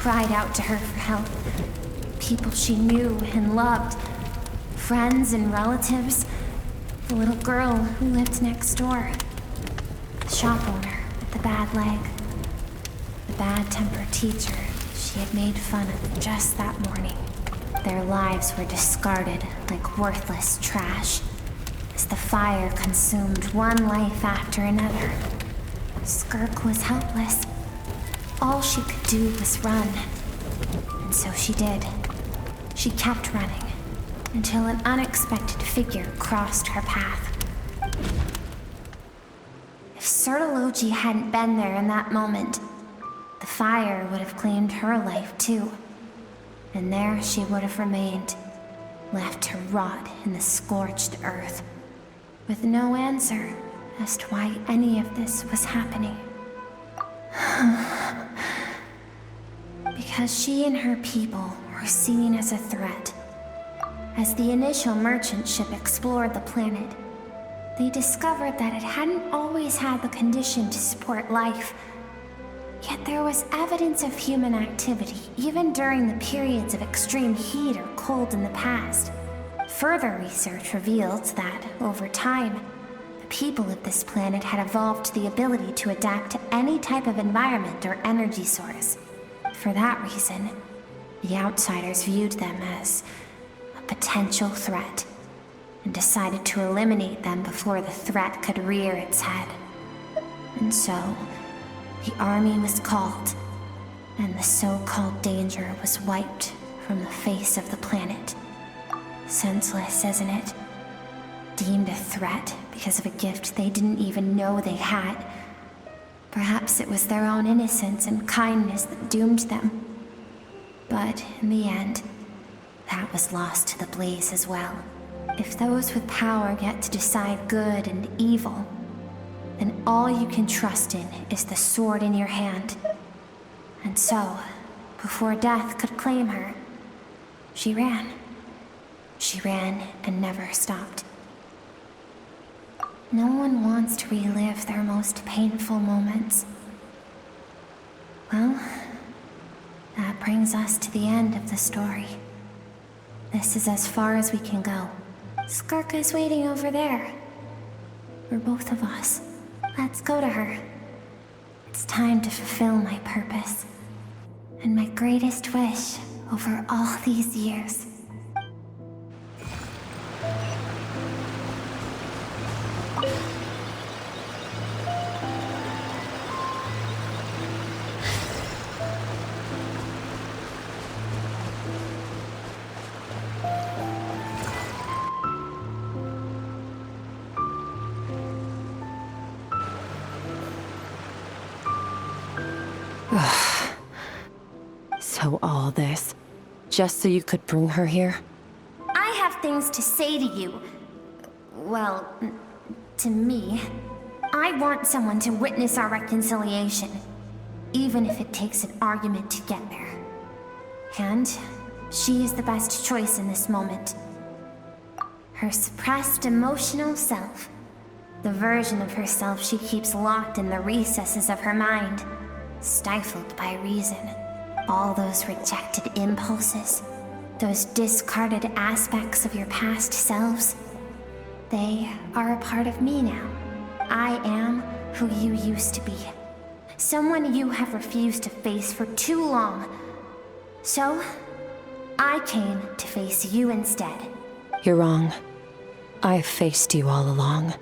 cried out to her for help. People she knew and loved, friends and relatives, the little girl who lived next door, the shop owner with the bad leg, the bad-tempered teacher she had made fun of just that morning. Their lives were discarded like worthless trash as the fire consumed one life after another. Skirk was helpless. All she could do was run. And so she did. She kept running until an unexpected figure crossed her path. If Sertology hadn't been there in that moment, the fire would have claimed her life too. And there she would have remained, left to rot in the scorched earth, with no answer as to why any of this was happening. Because she and her people were seen as a threat. As the initial merchant ship explored the planet, they discovered that it hadn't always had the condition to support life. Yet there was evidence of human activity, even during the periods of extreme heat or cold in the past. Further research revealed that, over time, the people of this planet had evolved the ability to adapt to any type of environment or energy source. For that reason, the outsiders viewed them as a potential threat, and decided to eliminate them before the threat could rear its head. And so, the army was called, and the so-called danger was wiped from the face of the planet. Senseless, isn't it? Deemed a threat because of a gift they didn't even know they had. Perhaps it was their own innocence and kindness that doomed them. But in the end, that was lost to the blaze as well. If those with power get to decide good and evil, then all you can trust in is the sword in your hand. And so, before death could claim her, she ran. She ran and never stopped. No one wants to relive their most painful moments. Well, that brings us to the end of the story. This is as far as we can go. Skirk is waiting over there. For both of us. Let's go to her. It's time to fulfill my purpose. And my greatest wish over all these years. So all this, just so you could bring her here? I have things to say to you. Well, to me. I want someone to witness our reconciliation, even if it takes an argument to get there. And she is the best choice in this moment. Her suppressed emotional self, the version of herself she keeps locked in the recesses of her mind, stifled by reason. All those rejected impulses, those discarded aspects of your past selves, they are a part of me now. I am who you used to be. Someone you have refused to face for too long. So, I came to face you instead. You're wrong. I've faced you all along.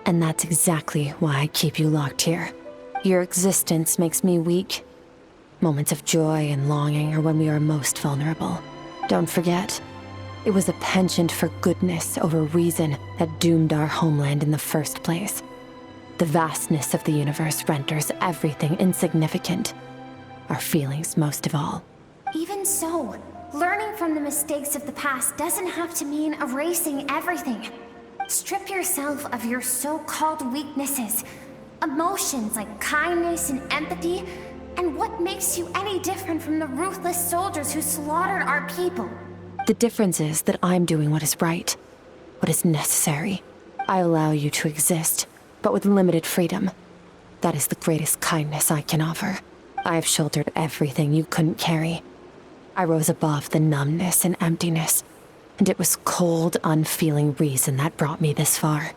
And that's exactly why I keep you locked here. Your existence makes me weak. Moments of joy and longing are when we are most vulnerable. Don't forget, it was a penchant for goodness over reason that doomed our homeland in the first place. The vastness of the universe renders everything insignificant. Our feelings most of all. Even so, learning from the mistakes of the past doesn't have to mean erasing everything. Strip yourself of your so-called weaknesses. Emotions like kindness and empathy. And what makes you any different from the ruthless soldiers who slaughtered our people? The difference is that I'm doing what is right, what is necessary. I allow you to exist, but with limited freedom. That is the greatest kindness I can offer. I've shouldered everything you couldn't carry. I rose above the numbness and emptiness, and it was cold, unfeeling reason that brought me this far.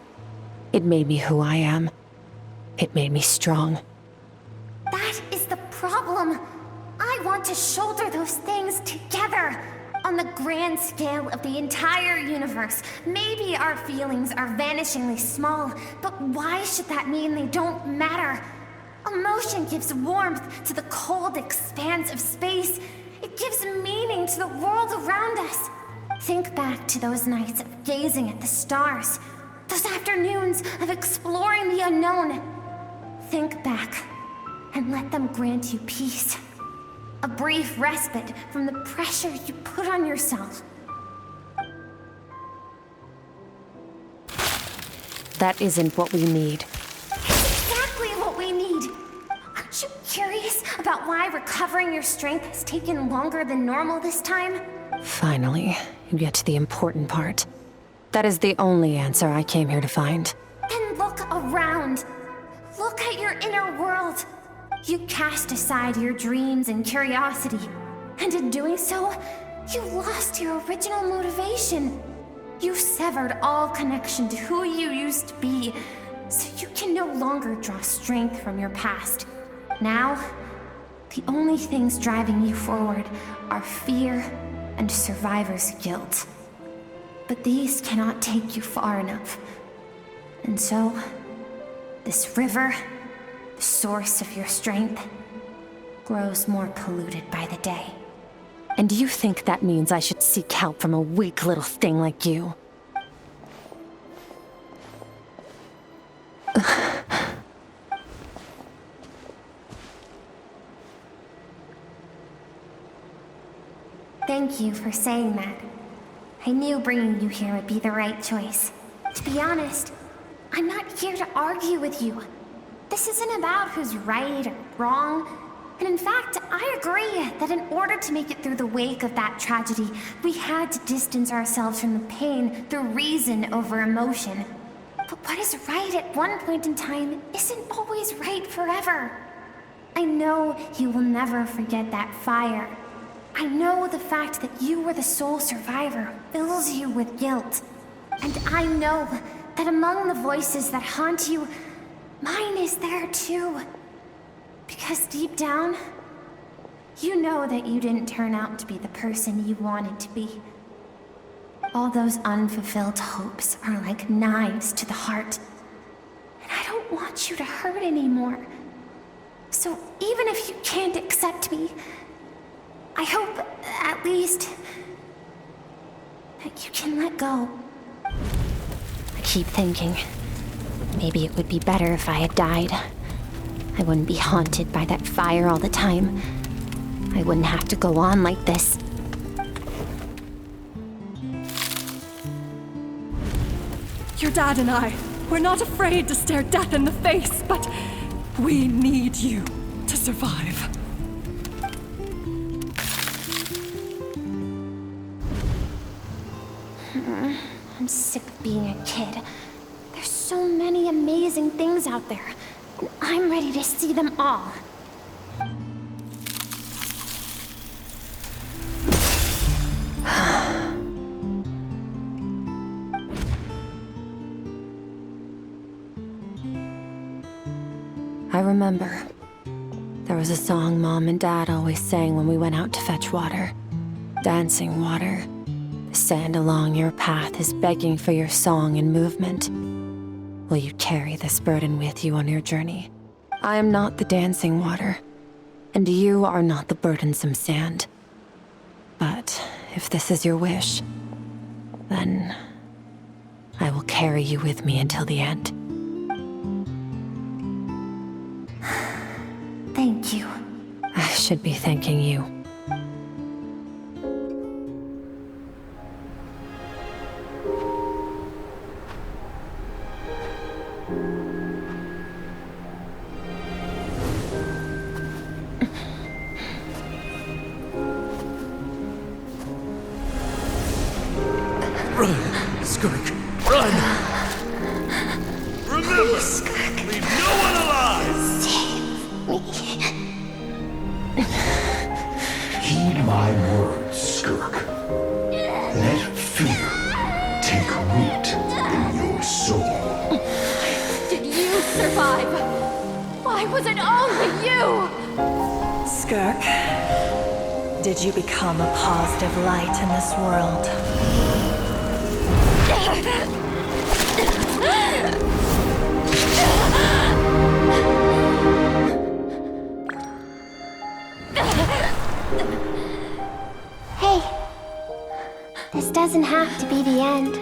It made me who I am. It made me strong. That is the problem. I want to shoulder those things together. On the grand scale of the entire universe, maybe our feelings are vanishingly small, but why should that mean they don't matter? Emotion gives warmth to the cold expanse of space. It gives meaning to the world around us. Think back to those nights of gazing at the stars, those afternoons of exploring the unknown. Think back and let them grant you peace. A brief respite from the pressure you put on yourself. That isn't what we need. It's exactly what we need. Aren't you curious about why recovering your strength has taken longer than normal this time? Finally, you get to the important part. That is the only answer I came here to find. Then look around. Look at your inner world. You cast aside your dreams and curiosity, and in doing so, you lost your original motivation. You severed all connection to who you used to be, so you can no longer draw strength from your past. Now, the only things driving you forward are fear and survivor's guilt. But these cannot take you far enough. And so, this river, the source of your strength, grows more polluted by the day. And do you think that means I should seek help from a weak little thing like you? Thank you for saying that. I knew bringing you here would be the right choice. To be honest, I'm not here to argue with you. This isn't about who's right or wrong. And in fact, I agree that in order to make it through the wake of that tragedy, we had to distance ourselves from the pain through reason over emotion. But what is right at one point in time isn't always right forever. I know you will never forget that fire. I know the fact that you were the sole survivor fills you with guilt. And I know that among the voices that haunt you, mine is there too. Because deep down, you know that you didn't turn out to be the person you wanted to be. All those unfulfilled hopes are like knives to the heart. And I don't want you to hurt anymore. So even if you can't accept me, I hope, at least, that you can let go. I keep thinking, maybe it would be better if I had died. I wouldn't be haunted by that fire all the time. I wouldn't have to go on like this. Your dad and I, we're not afraid to stare death in the face, but we need you to survive. I'm sick of being a kid. There's so many amazing things out there, and I'm ready to see them all. I remember. There was a song Mom and Dad always sang when we went out to fetch water. Dancing water. The sand along your path is begging for your song and movement. Will you carry this burden with you on your journey? I am not the dancing water, and you are not the burdensome sand. But if this is your wish, then I will carry you with me until the end. Thank you. I should be thanking you. Run, Skirk, run! Remember, Skirk. leave no one alive! Save me. Heed my words, Skirk. Let fear take root in your soul. Did you survive? Why was it only you? Skirk, did you become a positive light in this world? Hey, this doesn't have to be the end.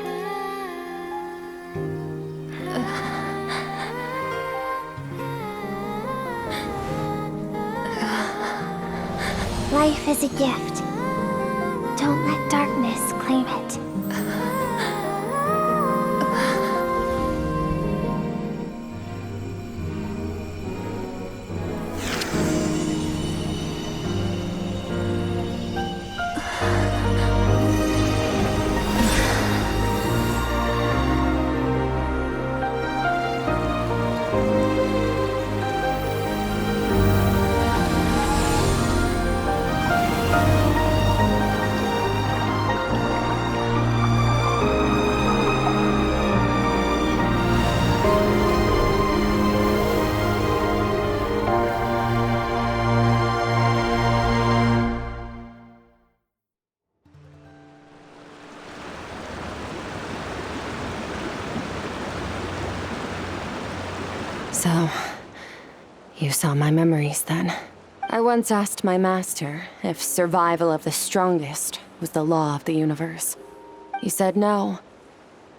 Life is a gift. Don't let darkness claim it. So, you saw my memories then. I once asked my master if survival of the strongest was the law of the universe. He said no.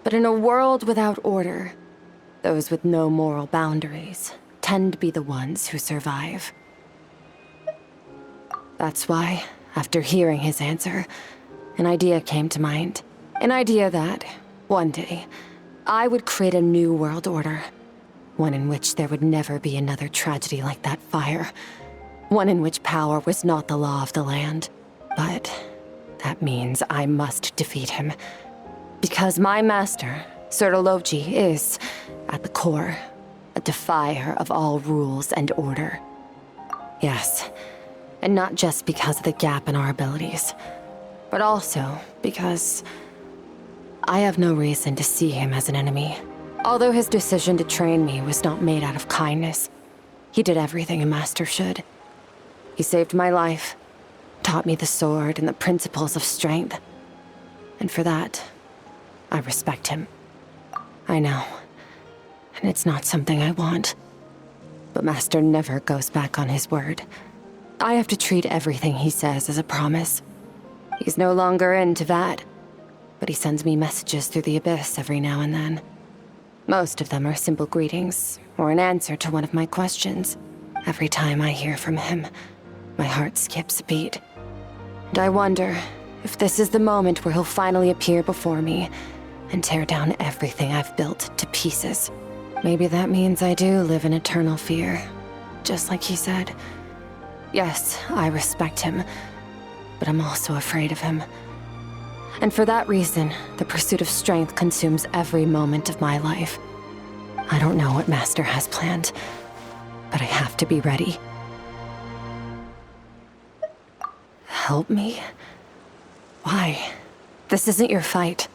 But in a world without order, those with no moral boundaries tend to be the ones who survive. That's why, after hearing his answer, an idea came to mind. An idea that, one day, I would create a new world order. One in which there would never be another tragedy like that fire. One in which power was not the law of the land. But that means I must defeat him. Because my master, Sertologi, is, at the core, a defier of all rules and order. Yes, and not just because of the gap in our abilities, but also because I have no reason to see him as an enemy. Although his decision to train me was not made out of kindness, he did everything a master should. He saved my life, taught me the sword and the principles of strength. And for that, I respect him. I know, and it's not something I want. But Master never goes back on his word. I have to treat everything he says as a promise. He's no longer into that, but he sends me messages through the abyss every now and then. Most of them are simple greetings, or an answer to one of my questions. Every time I hear from him, my heart skips a beat. And I wonder if this is the moment where he'll finally appear before me and tear down everything I've built to pieces. Maybe that means I do live in eternal fear, just like he said. Yes, I respect him, but I'm also afraid of him. And for that reason, the pursuit of strength consumes every moment of my life. I don't know what Master has planned, but I have to be ready. Help me? Why? This isn't your fight.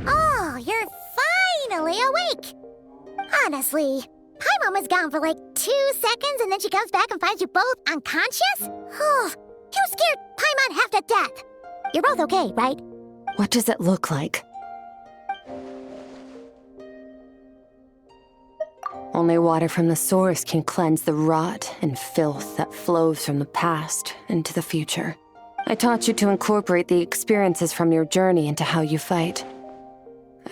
Oh, you're finally awake! Honestly, Paimon was gone for like 2 seconds and then she comes back and finds you both unconscious? Oh, you scared Paimon half to death! You're both okay, right? What does it look like? Only water from the source can cleanse the rot and filth that flows from the past into the future. I taught you to incorporate the experiences from your journey into how you fight.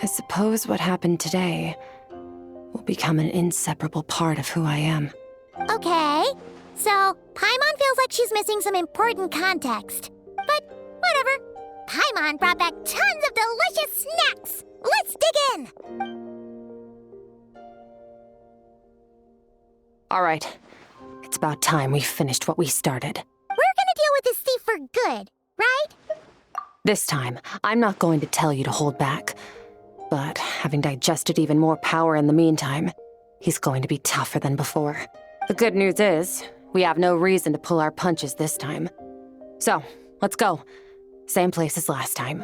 I suppose what happened today will become an inseparable part of who I am. Okay, so Paimon feels like she's missing some important context. Paimon brought back tons of delicious snacks! Let's dig in! All right. It's about time we finished what we started. We're gonna deal with this thief for good, right? This time, I'm not going to tell you to hold back. But having digested even more power in the meantime, he's going to be tougher than before. The good news is, we have no reason to pull our punches this time. So, let's go. Same place as last time.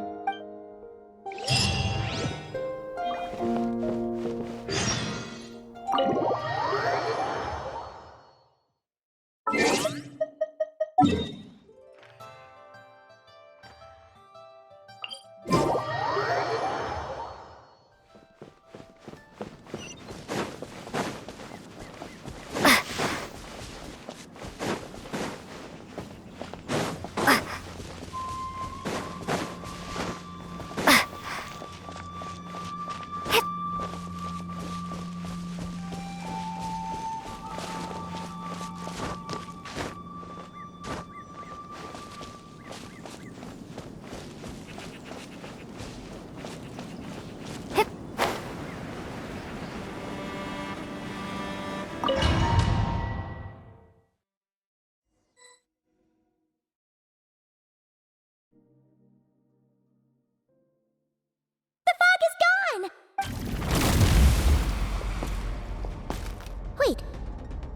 Wait,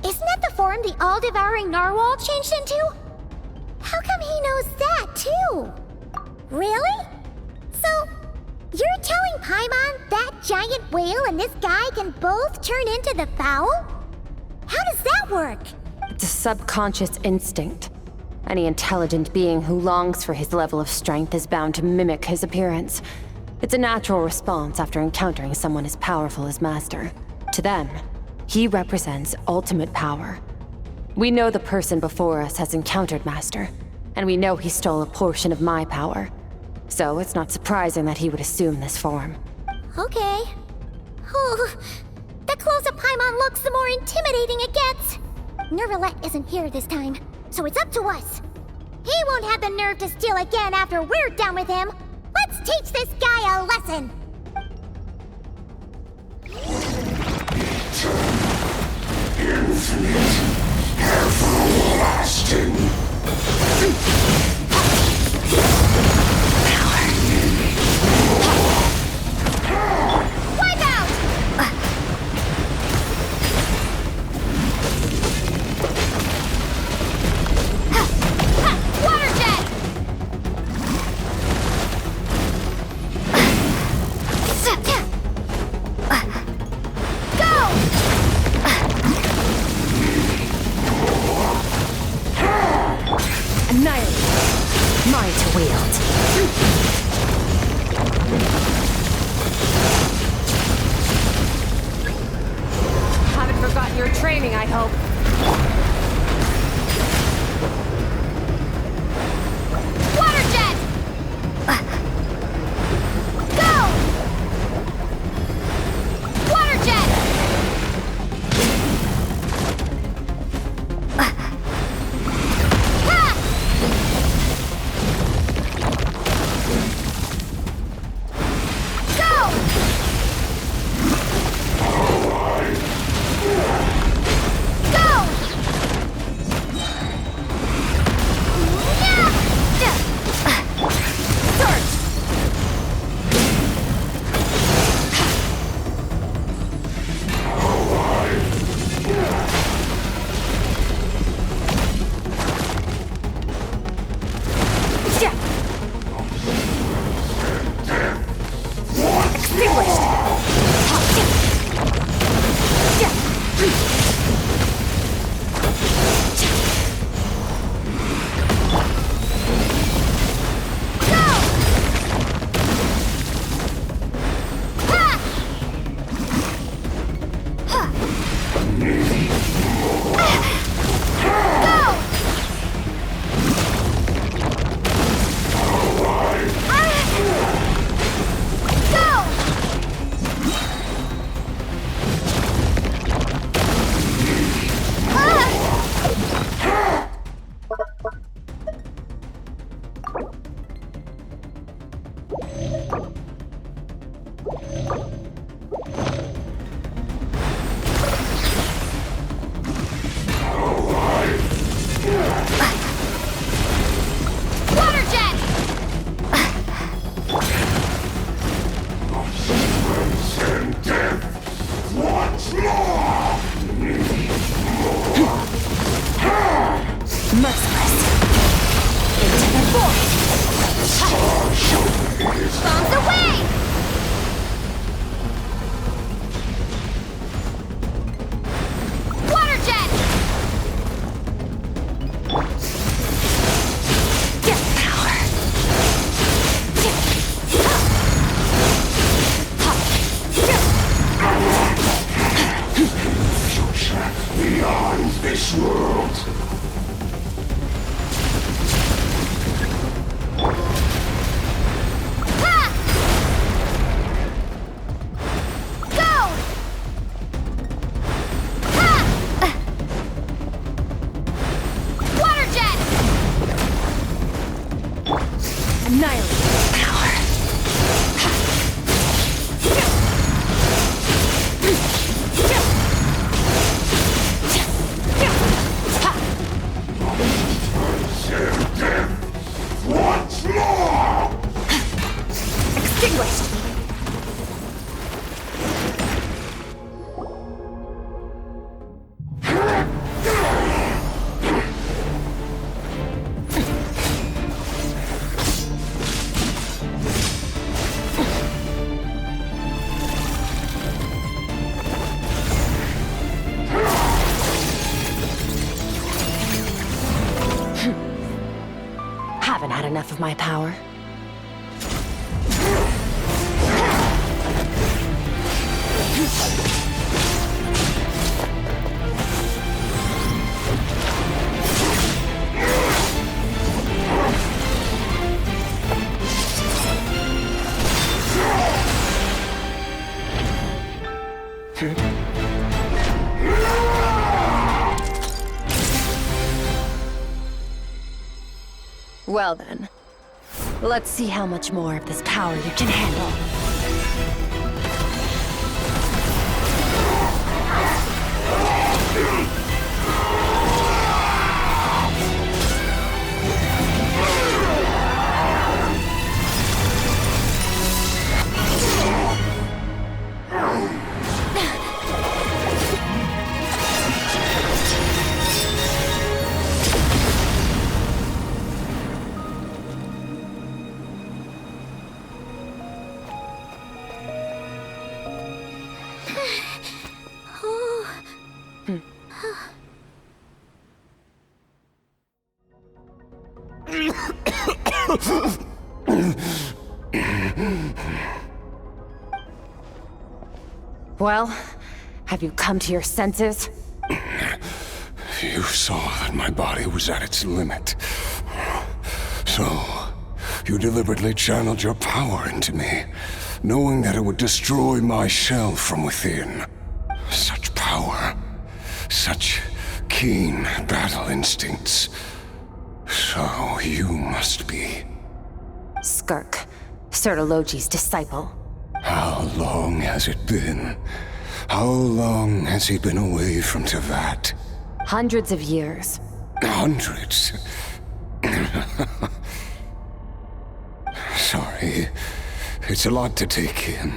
isn't that the form the all-devouring narwhal changed into? How come he knows that, too? Really? So, you're telling Paimon that giant whale and this guy can both turn into the fowl? How does that work? It's a subconscious instinct. Any intelligent being who longs for his level of strength is bound to mimic his appearance. It's a natural response after encountering someone as powerful as Master. To them, he represents ultimate power. We know the person before us has encountered Master, and we know he stole a portion of my power. So it's not surprising that he would assume this form. Okay. Oh, the closer Paimon looks, the more intimidating it gets. Nervalette isn't here this time, so it's up to us. He won't have the nerve to steal again after we're done with him. Let's teach this guy a lesson. Infinite, everlasting. Wipe out! Water jet! Go! Annihilate! Mine to wield. Haven't forgotten your training, I hope. Water jet! Go! Water jet! Ha! Go! Go! Water jet! And death. What's more? Merciless. Into the void. Bombs away! Water jet! Get power. Future beyond this world. Annihilate power. What's more? Extinguished. Haven't had enough of my power. Well then, let's see how much more of this power you can handle. Well, have you come to your senses? You saw that my body was at its limit. So, you deliberately channeled your power into me, knowing that it would destroy my shell from within. Such power. Such keen battle instincts. So, you must be... Skirk, Sertologi's disciple. How long has it been? How long has he been away from Tevat? Hundreds of years. Hundreds? Sorry. It's a lot to take in.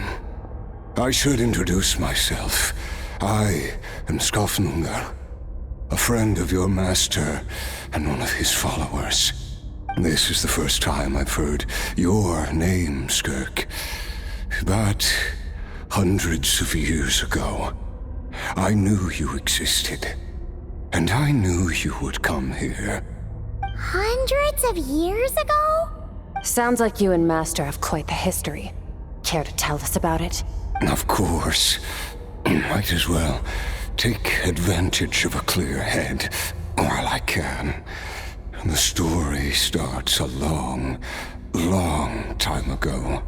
I should introduce myself. I am Skafnungar, a friend of your master and one of his followers. This is the first time I've heard your name, Skirk. But hundreds of years ago, I knew you existed. And I knew you would come here. Hundreds of years ago? Sounds like you and Master have quite the history. Care to tell us about it? Of course. Might as well take advantage of a clear head while I can. The story starts a long, long time ago.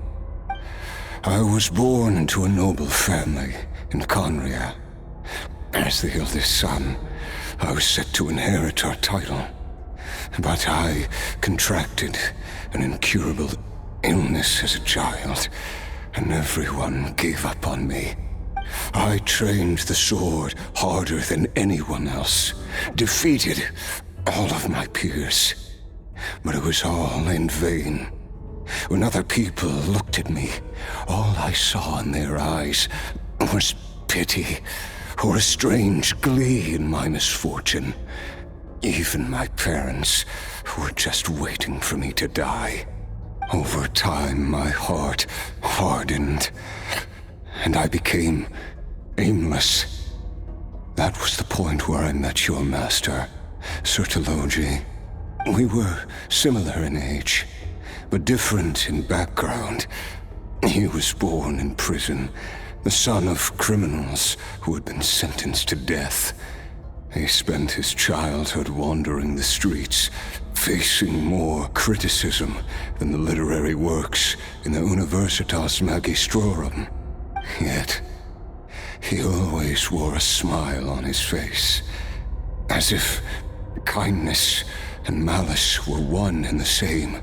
I was born into a noble family in Conria. As the eldest son, I was set to inherit our title. But I contracted an incurable illness as a child, and everyone gave up on me. I trained the sword harder than anyone else, defeated all of my peers. But it was all in vain. When other people looked at me, all I saw in their eyes was pity, or a strange glee in my misfortune. Even my parents were just waiting for me to die. Over time, my heart hardened, and I became aimless. That was the point where I met your master, Sir Telogi. We were similar in age, but different in background. He was born in prison, the son of criminals who had been sentenced to death. He spent his childhood wandering the streets, facing more criticism than the literary works in the Universitas Magistrorum. Yet, he always wore a smile on his face, as if kindness and malice were one and the same,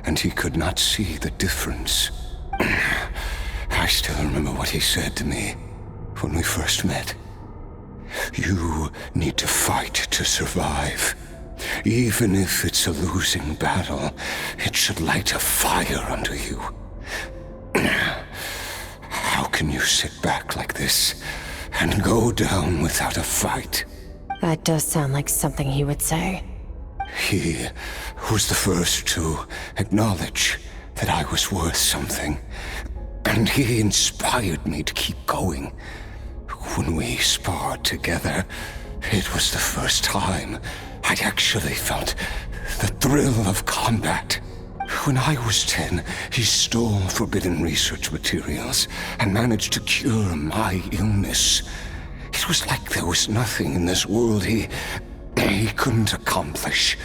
and he could not see the difference. I still remember what he said to me when we first met. You need to fight to survive. Even if it's a losing battle, it should light a fire under you. How can you sit back like this and go down without a fight? That does sound like something he would say. He was the first to acknowledge that I was worth something, and he inspired me to keep going. When we sparred together, it was the first time I'd actually felt the thrill of combat. When I was 10, he stole forbidden research materials and managed to cure my illness. It was like there was nothing in this world he couldn't accomplish.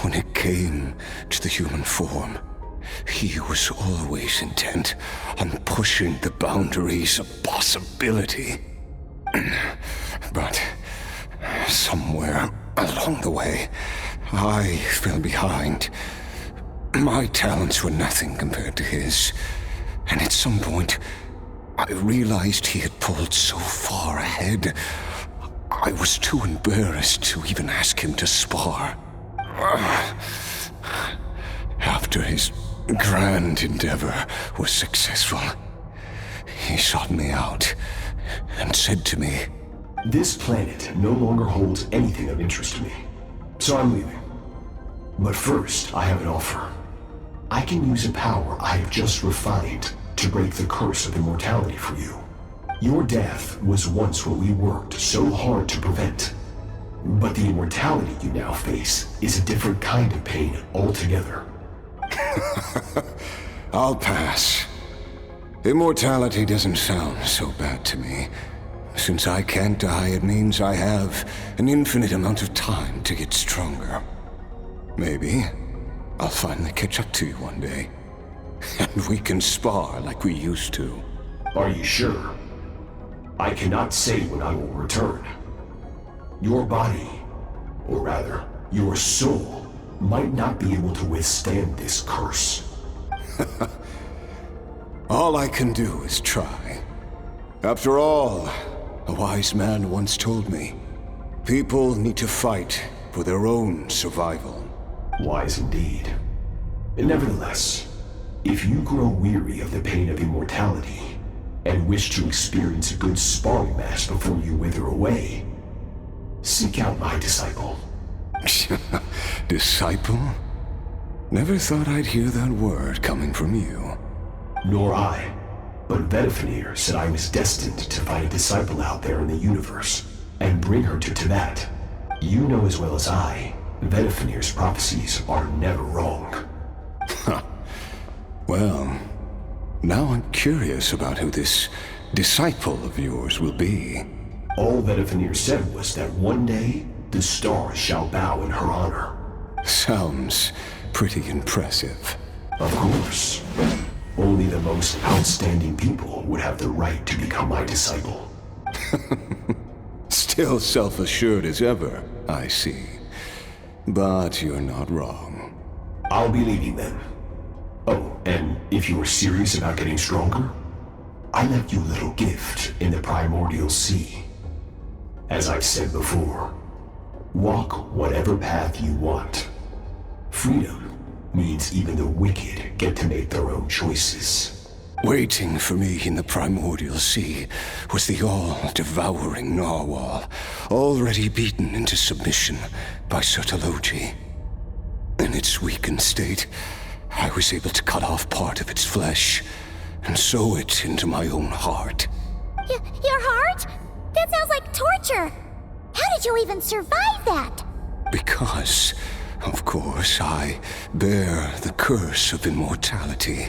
When it came to the human form, he was always intent on pushing the boundaries of possibility. But somewhere along the way, I fell behind. My talents were nothing compared to his, and at some point, I realized he had pulled so far ahead, I was too embarrassed to even ask him to spar. After his grand endeavor was successful, he sought me out and said to me, "This planet no longer holds anything of interest to me, so I'm leaving. But first, I have an offer. I can use a power I have just refined to break the curse of immortality for you. Your death was once what we worked so hard to prevent. But the immortality you now face is a different kind of pain altogether." I'll pass. Immortality doesn't sound so bad to me. Since I can't die, it means I have an infinite amount of time to get stronger. Maybe I'll finally catch up to you one day, and we can spar like we used to. Are you sure? I cannot say when I will return. Your body, or rather, your soul, might not be able to withstand this curse. All I can do is try. After all, a wise man once told me, people need to fight for their own survival. Wise indeed. Nevertheless, if you grow weary of the pain of immortality and wish to experience a good sparring match before you wither away, seek out my disciple. Disciple? Never thought I'd hear that word coming from you. Nor I. But Vedifenir said I was destined to find a disciple out there in the universe and bring her to Tibet. You know as well as I, Vedifenir's prophecies are never wrong. Well, now I'm curious about who this disciple of yours will be. All Vedifenir said was that one day, the stars shall bow in her honor. Sounds pretty impressive. Of course. Only the most outstanding people would have the right to become my disciple. Still self-assured as ever, I see. But you're not wrong. I'll be leaving then. Oh, And if you were serious about getting stronger, I left you a little gift in the primordial sea. As I've said before, walk whatever path you want. Freedom means even the wicked get to make their own choices. Waiting for me in the primordial sea was the all-devouring narwhal, already beaten into submission by Sertologi. In its weakened state, I was able to cut off part of its flesh and sew it into my own heart. Your heart? That sounds like torture! How did you even survive that? Because, of course, I bear the curse of immortality.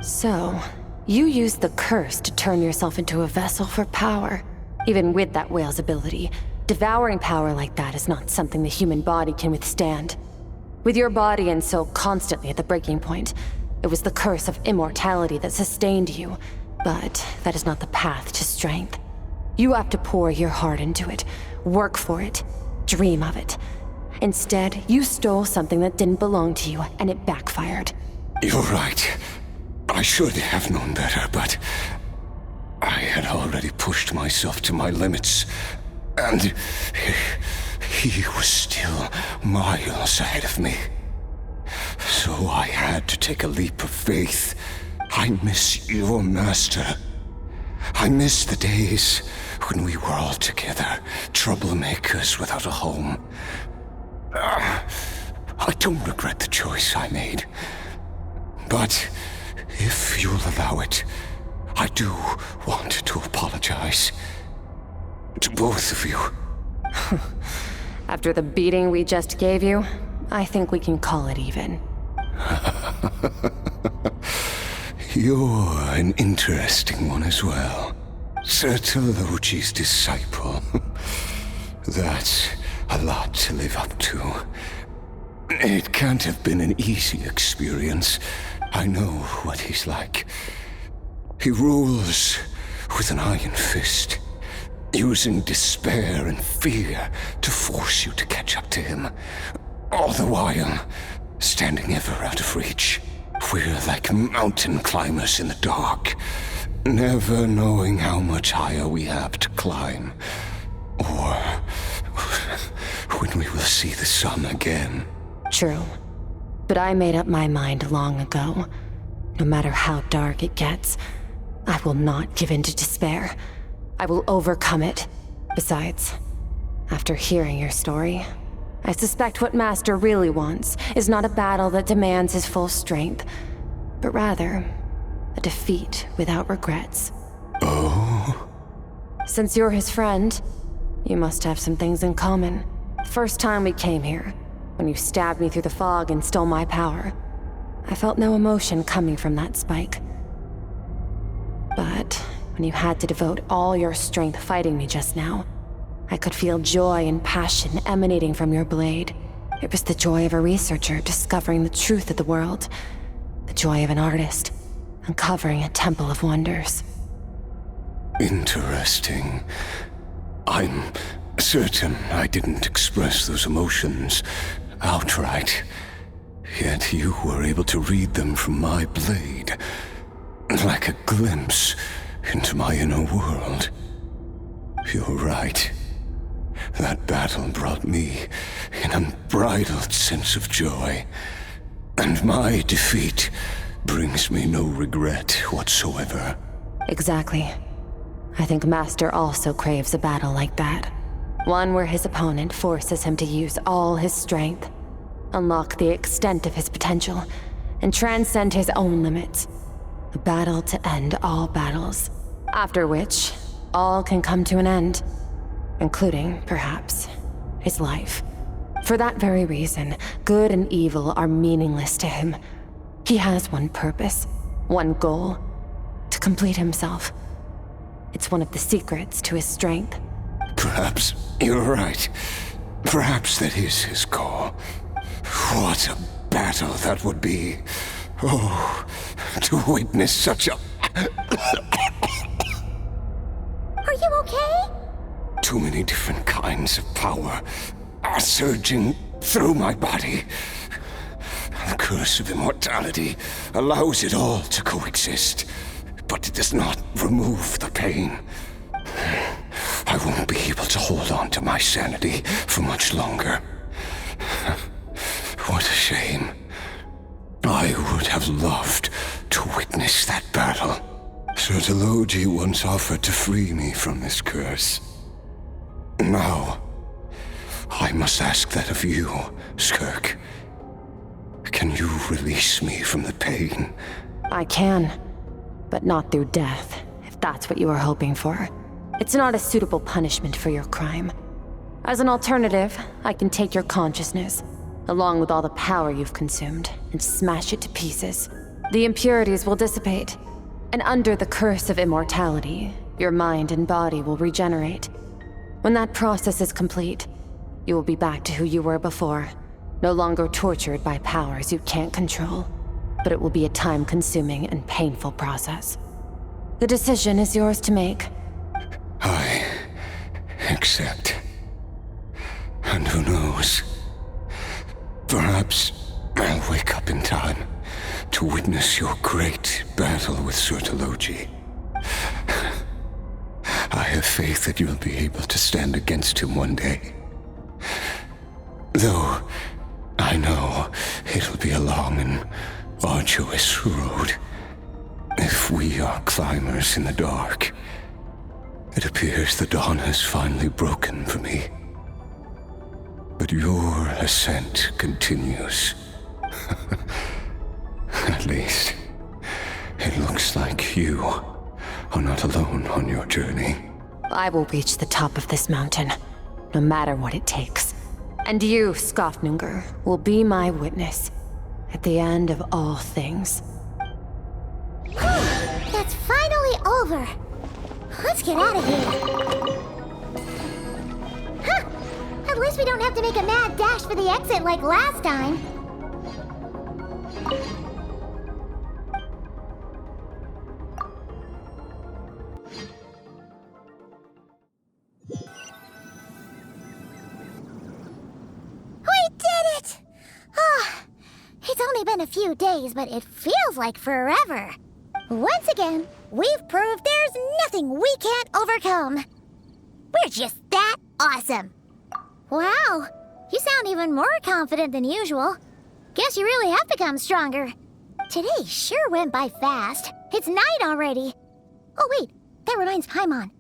So, you used the curse to turn yourself into a vessel for power. Even with that whale's ability, devouring power like that is not something the human body can withstand. With your body and soul constantly at the breaking point, it was the curse of immortality that sustained you. But that is not the path to strength. You have to pour your heart into it, work for it, dream of it. Instead, you stole something that didn't belong to you, and it backfired. You're right. I should have known better, but I had already pushed myself to my limits, and he was still miles ahead of me. So I had to take a leap of faith. I miss your master. I miss the days when we were all together, troublemakers without a home. I don't regret the choice I made. But if you'll allow it, I do want to apologize. To both of you. After the beating we just gave you, I think we can call it even. You're an interesting one as well. Sertologi's disciple. That's a lot to live up to. It can't have been an easy experience. I know what he's like. He rules with an iron fist, using despair and fear to force you to catch up to him. All the while, standing ever out of reach. We're like mountain climbers in the dark, never knowing how much higher we have to climb, or when we will see the sun again. True. But I made up my mind long ago. No matter how dark it gets, I will not give in to despair. I will overcome it. Besides, after hearing your story, I suspect what Master really wants is not a battle that demands his full strength, but rather a defeat without regrets. Oh? Since you're his friend, you must have some things in common. First time we came here, when you stabbed me through the fog and stole my power, I felt no emotion coming from that spike. But when you had to devote all your strength fighting me just now, I could feel joy and passion emanating from your blade. It was the joy of a researcher discovering the truth of the world. The joy of an artist uncovering a temple of wonders. Interesting. I'm certain I didn't express those emotions outright. Yet you were able to read them from my blade, like a glimpse into my inner world. You're right. That battle brought me an unbridled sense of joy, and my defeat brings me no regret whatsoever. Exactly. I think Master also craves a battle like that. One where his opponent forces him to use all his strength, unlock the extent of his potential, and transcend his own limits. A battle to end all battles. After which, all can come to an end. Including, perhaps, his life. For that very reason, good and evil are meaningless to him. He has one purpose, one goal: to complete himself. It's one of the secrets to his strength. Perhaps you're right. Perhaps that is his call. What a battle that would be. Oh, to witness such a... Are you okay? Too many different kinds of power are surging through my body. The curse of immortality allows it all to coexist, but it does not remove the pain. I won't be able to hold on to my sanity for much longer. What a shame. I would have loved to witness that battle. Sertologi once offered to free me from this curse. Now, I must ask that of you, Skirk. Can you release me from the pain? I can, but not through death, if that's what you are hoping for. It's not a suitable punishment for your crime. As an alternative, I can take your consciousness, along with all the power you've consumed, and smash it to pieces. The impurities will dissipate, and under the curse of immortality, your mind and body will regenerate. When that process is complete, you will be back to who you were before, no longer tortured by powers you can't control. But it will be a time-consuming and painful process. The decision is yours to make. I accept. And who knows? Perhaps I'll wake up in time to witness your great battle with Sertologi. I have faith that you'll be able to stand against him one day. Though I know it'll be a long and arduous road. If we are climbers in the dark, it appears the dawn has finally broken for me. But your ascent continues. At least, it looks like you are not alone on your journey. I will reach the top of this mountain, no matter what it takes. And you, Skirk, will be my witness at the end of all things. It's finally over. Let's get out of here. Huh! At least we don't have to make a mad dash for the exit like last time. We did it! Ah, it's only been a few days, but it feels like forever. Once again, we've proved there's nothing we can't overcome. We're just that awesome. Wow, you sound even more confident than usual. Guess you really have become stronger. Today sure went by fast. It's night already. Oh wait, that reminds Paimon.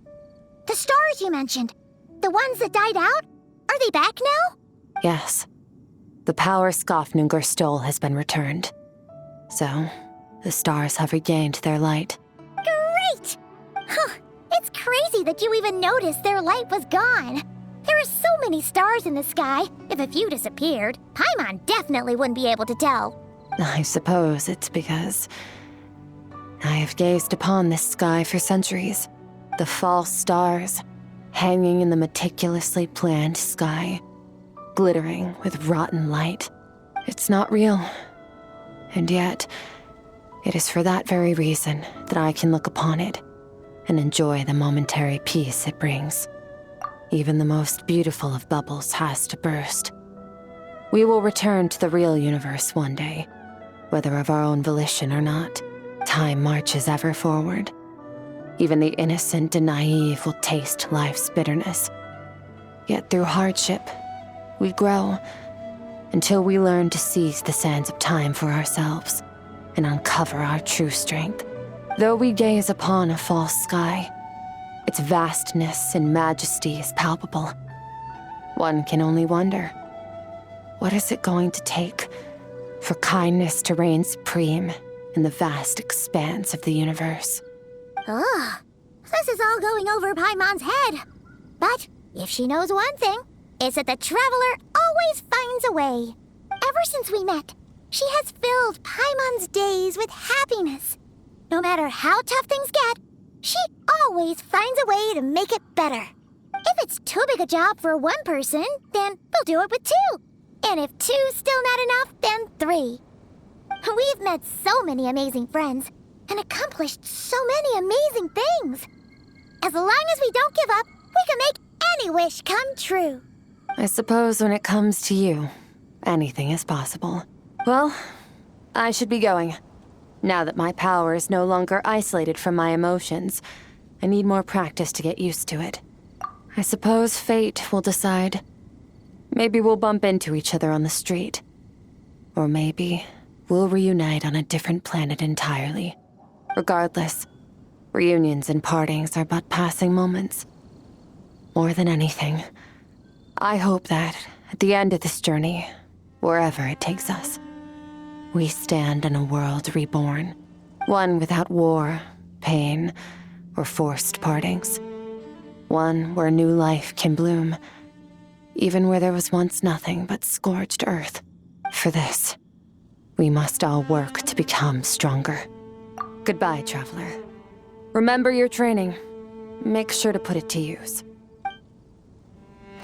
The stars you mentioned, the ones that died out, are they back now? Yes. The power Skirk stole has been returned. So, the stars have regained their light. Great! Huh, it's crazy that you even noticed their light was gone. There are so many stars in the sky. If a few disappeared, Paimon definitely wouldn't be able to tell. I suppose it's because I have gazed upon this sky for centuries. The false stars, hanging in the meticulously planned sky, glittering with rotten light. It's not real. And yet, it is for that very reason that I can look upon it and enjoy the momentary peace it brings. Even the most beautiful of bubbles has to burst. We will return to the real universe one day, whether of our own volition or not. Time marches ever forward. Even the innocent and naive will taste life's bitterness. Yet through hardship, we grow until we learn to seize the sands of time for ourselves and uncover our true strength. Though we gaze upon a false sky, its vastness and majesty is palpable. One can only wonder, what is it going to take for kindness to reign supreme in the vast expanse of the universe? Ugh, this is all going over Paimon's head. But if she knows one thing, it's that the Traveler always finds a way. Ever since we met, she has filled Paimon's days with happiness. No matter how tough things get, she always finds a way to make it better. If it's too big a job for one person, then we'll do it with two. And if two's still not enough, then three. We've met so many amazing friends and accomplished so many amazing things. As long as we don't give up, we can make any wish come true. I suppose when it comes to you, anything is possible. Well, I should be going. Now that my power is no longer isolated from my emotions, I need more practice to get used to it. I suppose fate will decide. Maybe we'll bump into each other on the street. Or maybe we'll reunite on a different planet entirely. Regardless, reunions and partings are but passing moments. More than anything, I hope that, at the end of this journey, wherever it takes us, we stand in a world reborn. One without war, pain, or forced partings. One where new life can bloom, even where there was once nothing but scorched earth. For this, we must all work to become stronger. Goodbye, traveler. Remember your training. Make sure to put it to use.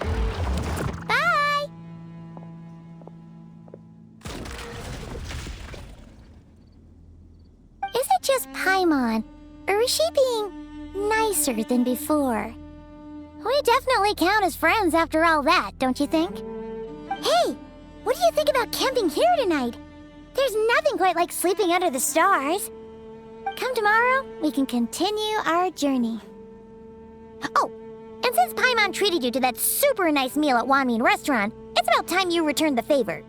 Bye! Is it just Paimon, or is she being nicer than before? We definitely count as friends after all that, don't you think? Hey, what do you think about camping here tonight? There's nothing quite like sleeping under the stars. Come tomorrow, we can continue our journey. Oh, and since Paimon treated you to that super nice meal at Wanmin Restaurant, it's about time you returned the favor.